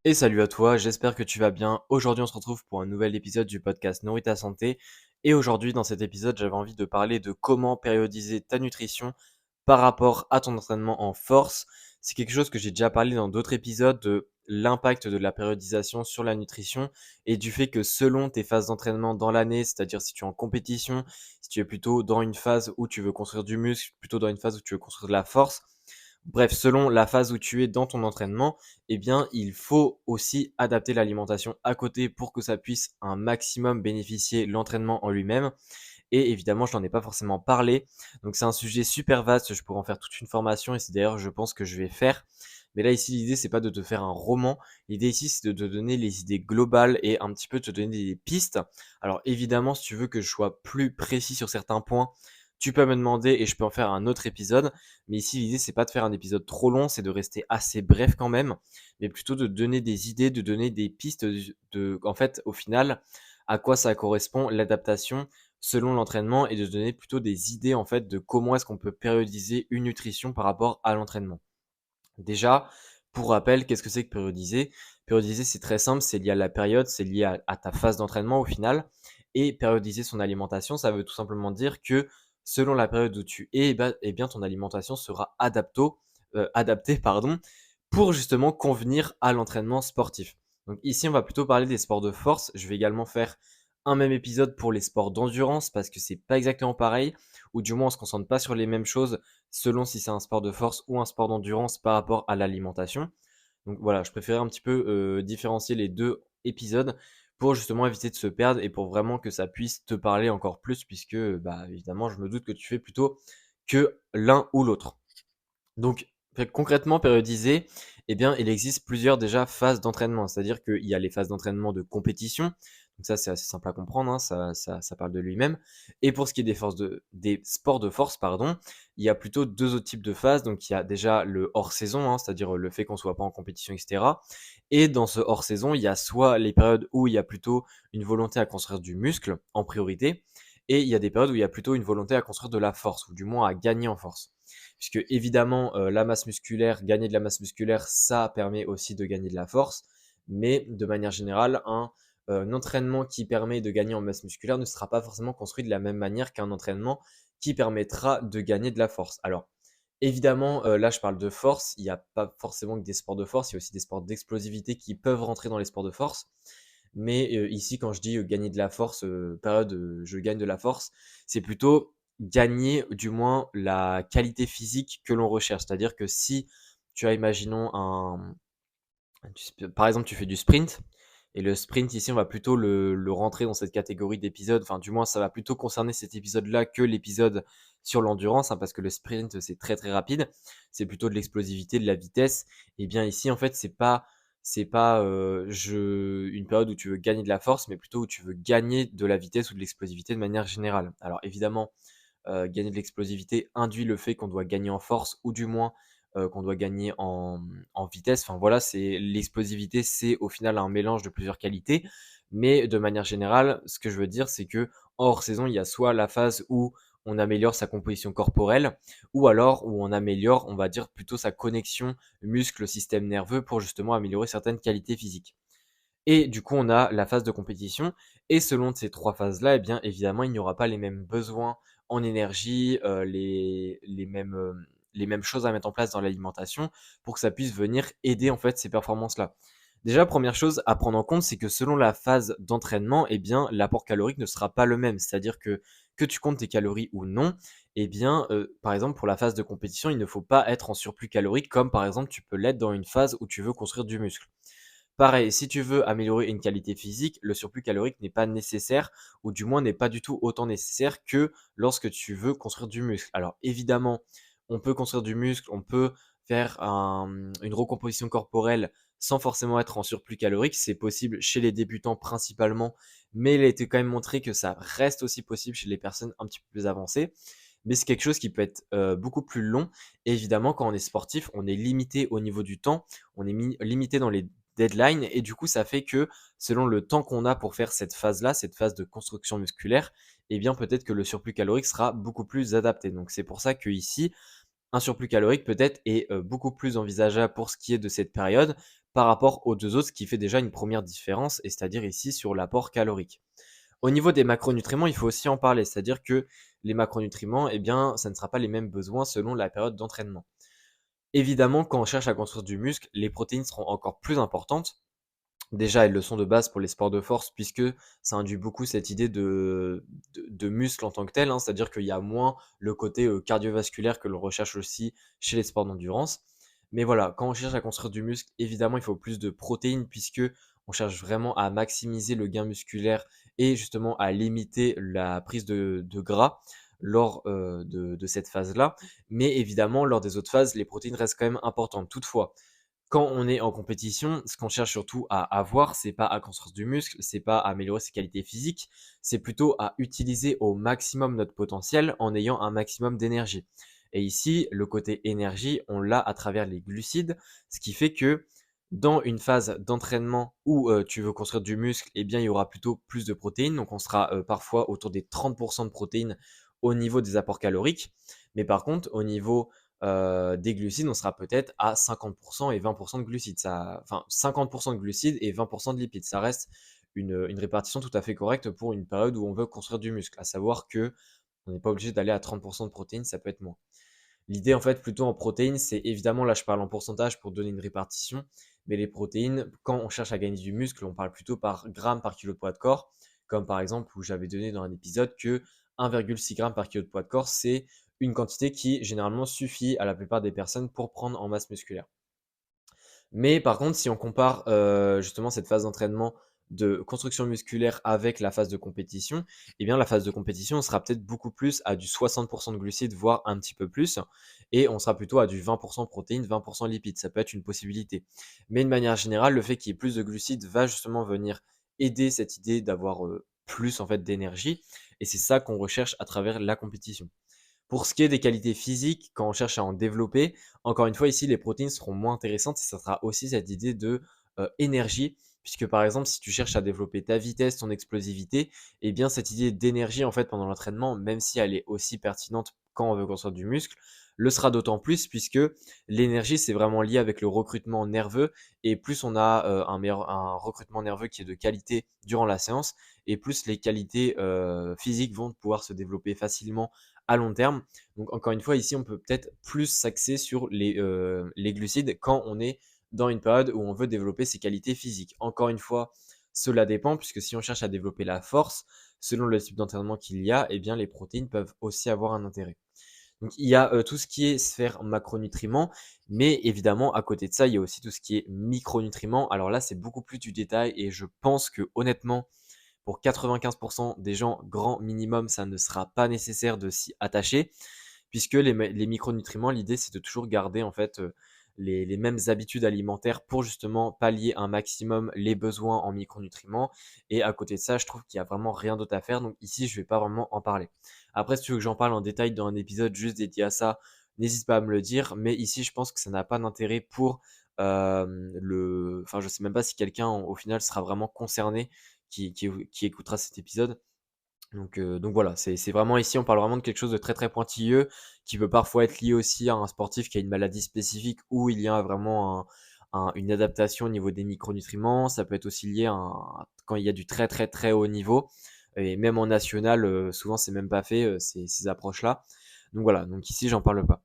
Et salut à toi, j'espère que tu vas bien. Aujourd'hui, on se retrouve pour un nouvel épisode du podcast Nourris ta santé. Et aujourd'hui, dans cet épisode, j'avais envie de parler de comment périodiser ta nutrition par rapport à ton entraînement en force. C'est quelque chose que j'ai déjà parlé dans d'autres épisodes de l'impact de la périodisation sur la nutrition et du fait que selon tes phases d'entraînement dans l'année, c'est-à-dire si tu es en compétition, si tu es plutôt dans une phase où tu veux construire du muscle, plutôt dans une phase où tu veux construire de la force, bref, selon la phase où tu es dans ton entraînement, eh bien, il faut aussi adapter l'alimentation à côté pour que ça puisse un maximum bénéficier l'entraînement en lui-même. Et évidemment, je n'en ai pas forcément parlé. Donc, c'est un sujet super vaste. Je pourrais en faire toute une formation et c'est d'ailleurs, je pense, que je vais faire. Mais là, ici, l'idée, c'est pas de te faire un roman. L'idée ici, c'est de te donner les idées globales et un petit peu te donner des pistes. Alors, évidemment, si tu veux que je sois plus précis sur certains points, tu peux me demander et je peux en faire un autre épisode. Mais ici, l'idée, c'est pas de faire un épisode trop long, c'est de rester assez bref quand même, mais plutôt de donner des idées, de donner des pistes en fait, au final, à quoi ça correspond l'adaptation selon l'entraînement et de donner plutôt des idées, en fait, de comment est-ce qu'on peut périodiser une nutrition par rapport à l'entraînement. Déjà, pour rappel, qu'est-ce que c'est que périodiser? Périodiser, c'est très simple, c'est lié à la période, c'est lié à ta phase d'entraînement au final. Et périodiser son alimentation, ça veut tout simplement dire que selon la période où tu es, eh bien ton alimentation sera adaptée pardon, pour justement convenir à l'entraînement sportif. Donc ici, on va plutôt parler des sports de force. Je vais également faire un même épisode pour les sports d'endurance parce que c'est pas exactement pareil, ou du moins on se concentre pas sur les mêmes choses selon si c'est un sport de force ou un sport d'endurance par rapport à l'alimentation. Donc voilà, je préférais un petit peu différencier les deux épisodes pour justement éviter de se perdre et pour vraiment que ça puisse te parler encore plus puisque bah évidemment je me doute que tu fais plutôt que l'un ou l'autre. Donc, concrètement périodisé, eh bien, il existe plusieurs déjà phases d'entraînement. C'est-à-dire qu'il y a les phases d'entraînement de compétition. Donc ça, c'est assez simple à comprendre, hein, ça parle de lui-même. Et pour ce qui est des sports de force, pardon, il y a plutôt deux autres types de phases. Donc il y a déjà le hors-saison, hein, c'est-à-dire le fait qu'on soit pas en compétition, etc. Et dans ce hors-saison, il y a soit les périodes où il y a plutôt une volonté à construire du muscle en priorité, et il y a des périodes où il y a plutôt une volonté à construire de la force, ou du moins à gagner en force. Puisque évidemment, la masse musculaire, gagner de la masse musculaire, ça permet aussi de gagner de la force. Mais de manière générale, un entraînement qui permet de gagner en masse musculaire ne sera pas forcément construit de la même manière qu'un entraînement qui permettra de gagner de la force. Alors, évidemment, là, je parle de force. Il n'y a pas forcément que des sports de force. Il y a aussi des sports d'explosivité qui peuvent rentrer dans les sports de force. Mais ici, quand je dis gagner de la force, période je gagne de la force, c'est plutôt gagner du moins la qualité physique que l'on recherche. C'est-à-dire que si tu as, imaginons, par exemple, tu fais du sprint, et le sprint ici, on va plutôt le rentrer dans cette catégorie d'épisodes, enfin du moins ça va plutôt concerner cet épisode-là que l'épisode sur l'endurance, hein, parce que le sprint c'est très très rapide, c'est plutôt de l'explosivité, de la vitesse. Et bien ici en fait c'est pas une période où tu veux gagner de la force, mais plutôt où tu veux gagner de la vitesse ou de l'explosivité de manière générale. Alors évidemment, gagner de l'explosivité induit le fait qu'on doit gagner en force ou du moins qu'on doit gagner en vitesse. Enfin voilà, c'est l'explosivité, c'est au final un mélange de plusieurs qualités. Mais de manière générale, ce que je veux dire, c'est que hors saison, il y a soit la phase où on améliore sa composition corporelle, ou alors où on améliore, on va dire, plutôt sa connexion muscle-système nerveux pour justement améliorer certaines qualités physiques. Et du coup, on a la phase de compétition. Et selon ces trois phases-là, eh bien, évidemment, il n'y aura pas les mêmes besoins en énergie, les mêmes choses à mettre en place dans l'alimentation pour que ça puisse venir aider en fait ces performances-là. Déjà, première chose à prendre en compte, c'est que selon la phase d'entraînement, eh bien, l'apport calorique ne sera pas le même. C'est-à-dire que tu comptes tes calories ou non, eh bien, par exemple, pour la phase de compétition, il ne faut pas être en surplus calorique, comme par exemple tu peux l'être dans une phase où tu veux construire du muscle. Pareil, si tu veux améliorer une qualité physique, le surplus calorique n'est pas nécessaire, ou du moins n'est pas du tout autant nécessaire que lorsque tu veux construire du muscle. Alors évidemment, on peut construire du muscle, on peut faire une recomposition corporelle sans forcément être en surplus calorique. C'est possible chez les débutants principalement, mais il a été quand même montré que ça reste aussi possible chez les personnes un petit peu plus avancées. Mais c'est quelque chose qui peut être beaucoup plus long. Et évidemment, quand on est sportif, on est limité au niveau du temps, on est limité dans les deadline et du coup ça fait que selon le temps qu'on a pour faire cette phase-là, cette phase de construction musculaire, eh bien peut-être que le surplus calorique sera beaucoup plus adapté. Donc c'est pour ça que ici un surplus calorique peut-être est beaucoup plus envisageable pour ce qui est de cette période par rapport aux 2 autres, ce qui fait déjà une première différence et c'est-à-dire ici sur l'apport calorique. Au niveau des macronutriments, il faut aussi en parler, c'est-à-dire que les macronutriments, eh bien, ça ne sera pas les mêmes besoins selon la période d'entraînement. Évidemment, quand on cherche à construire du muscle, les protéines seront encore plus importantes. Déjà, elles le sont de base pour les sports de force puisque ça induit beaucoup cette idée de muscle en tant que tel, hein. C'est-à-dire qu'il y a moins le côté, cardiovasculaire que l'on recherche aussi chez les sports d'endurance. Mais voilà, quand on cherche à construire du muscle, évidemment, il faut plus de protéines puisque on cherche vraiment à maximiser le gain musculaire et justement à limiter la prise de gras lors, de cette phase-là. Mais évidemment, lors des autres phases, les protéines restent quand même importantes. Toutefois, quand on est en compétition, ce qu'on cherche surtout à avoir, c'est pas à construire du muscle, c'est pas à améliorer ses qualités physiques, c'est plutôt à utiliser au maximum notre potentiel en ayant un maximum d'énergie. Et ici, le côté énergie, on l'a à travers les glucides, ce qui fait que dans une phase d'entraînement où tu veux construire du muscle, eh bien, il y aura plutôt plus de protéines. Donc, on sera parfois autour des 30% de protéines au niveau des apports caloriques. Mais par contre, au niveau des glucides, on sera peut-être à 50% et 20% de glucides. Enfin, 50% de glucides et 20% de lipides. Ça reste une répartition tout à fait correcte pour une période où on veut construire du muscle. À savoir que on n'est pas obligé d'aller à 30% de protéines, ça peut être moins. L'idée, en fait, plutôt en protéines, c'est évidemment, là, je parle en pourcentage pour donner une répartition, mais les protéines, quand on cherche à gagner du muscle, on parle plutôt par gramme par kilo de poids de corps, comme par exemple où j'avais donné dans un épisode que 1,6 g par kilo de poids de corps, c'est une quantité qui généralement suffit à la plupart des personnes pour prendre en masse musculaire. Mais par contre, si on compare justement cette phase d'entraînement de construction musculaire avec la phase de compétition, eh bien la phase de compétition, on sera peut-être beaucoup plus à du 60% de glucides, voire un petit peu plus, et on sera plutôt à du 20% protéines, 20% lipides. Ça peut être une possibilité. Mais de manière générale, le fait qu'il y ait plus de glucides va justement venir aider cette idée d'avoir plus en fait d'énergie, et c'est ça qu'on recherche à travers la compétition. Pour ce qui est des qualités physiques, quand on cherche à en développer, encore une fois, ici, les protéines seront moins intéressantes et ça sera aussi cette idée de énergie. Puisque par exemple, si tu cherches à développer ta vitesse, ton explosivité, eh bien cette idée d'énergie en fait pendant l'entraînement, même si elle est aussi pertinente quand on veut construire du muscle, le sera d'autant plus puisque l'énergie c'est vraiment lié avec le recrutement nerveux et plus on a un recrutement nerveux qui est de qualité durant la séance et plus les qualités physiques vont pouvoir se développer facilement à long terme. Donc encore une fois, ici, on peut peut-être plus s'axer sur les glucides quand on est dans une période où on veut développer ses qualités physiques. Encore une fois, cela dépend, puisque si on cherche à développer la force, selon le type d'entraînement qu'il y a, eh bien, les protéines peuvent aussi avoir un intérêt. Donc il y a tout ce qui est sphère macronutriments, mais évidemment, à côté de ça, il y a aussi tout ce qui est micronutriments. Alors là, c'est beaucoup plus du détail et je pense que honnêtement, pour 95% des gens, grand minimum, ça ne sera pas nécessaire de s'y attacher, puisque les micronutriments, l'idée, c'est de toujours garder en fait les mêmes habitudes alimentaires pour justement pallier un maximum les besoins en micronutriments. Et à côté de ça, je trouve qu'il n'y a vraiment rien d'autre à faire. Donc ici, je ne vais pas vraiment en parler. Après, si tu veux que j'en parle en détail dans un épisode juste dédié à ça, n'hésite pas à me le dire. Mais ici, je pense que ça n'a pas d'intérêt pour Enfin, je sais même pas si quelqu'un, au final, sera vraiment concerné qui écoutera cet épisode. Donc voilà, c'est vraiment ici, on parle vraiment de quelque chose de très très pointilleux qui peut parfois être lié aussi à un sportif qui a une maladie spécifique où il y a vraiment une adaptation au niveau des micronutriments. Ça peut être aussi lié quand il y a du très très très haut niveau. Et même en national, souvent c'est même pas fait ces approches-là. Donc voilà, donc ici j'en parle pas.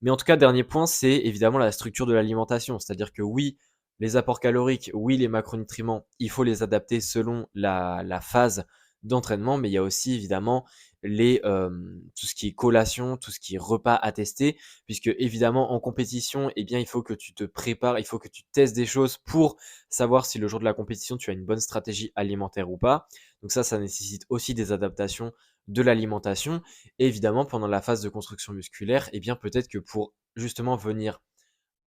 Mais en tout cas, dernier point, c'est évidemment la structure de l'alimentation. C'est-à-dire que oui, les apports caloriques, oui, les macronutriments, il faut les adapter selon la phase d'entraînement, mais il y a aussi évidemment tout ce qui est collation, tout ce qui est repas à tester, puisque évidemment en compétition, eh bien, il faut que tu te prépares, il faut que tu testes des choses pour savoir si le jour de la compétition, tu as une bonne stratégie alimentaire ou pas. Donc ça nécessite aussi des adaptations de l'alimentation. Et évidemment, pendant la phase de construction musculaire, eh bien, peut-être que pour justement venir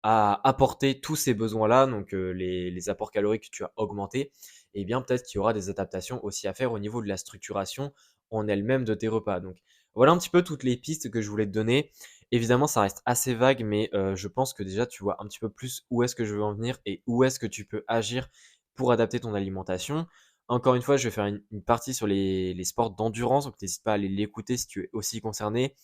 à apporter tous ces besoins-là, donc les apports caloriques que tu as augmentés, eh bien, peut-être qu'il y aura des adaptations aussi à faire au niveau de la structuration en elle-même de tes repas. Donc, voilà un petit peu toutes les pistes que je voulais te donner. Évidemment, ça reste assez vague, mais je pense que déjà, tu vois un petit peu plus où est-ce que je veux en venir et où est-ce que tu peux agir pour adapter ton alimentation. Encore une fois, je vais faire une partie sur les sports d'endurance, donc n'hésite pas à aller l'écouter si tu es aussi concerné,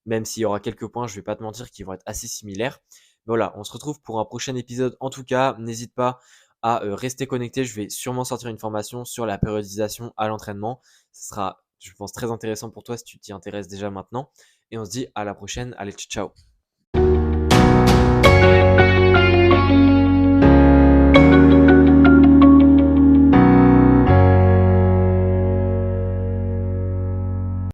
même s'il y aura quelques points, je vais pas te mentir, qui vont être assez similaires. Voilà, on se retrouve pour un prochain épisode. En tout cas, n'hésite pas à rester connecté. Je vais sûrement sortir une formation sur la périodisation à l'entraînement. Ce sera, je pense, très intéressant pour toi si tu t'y intéresses déjà maintenant. Et on se dit à la prochaine. Allez, ciao.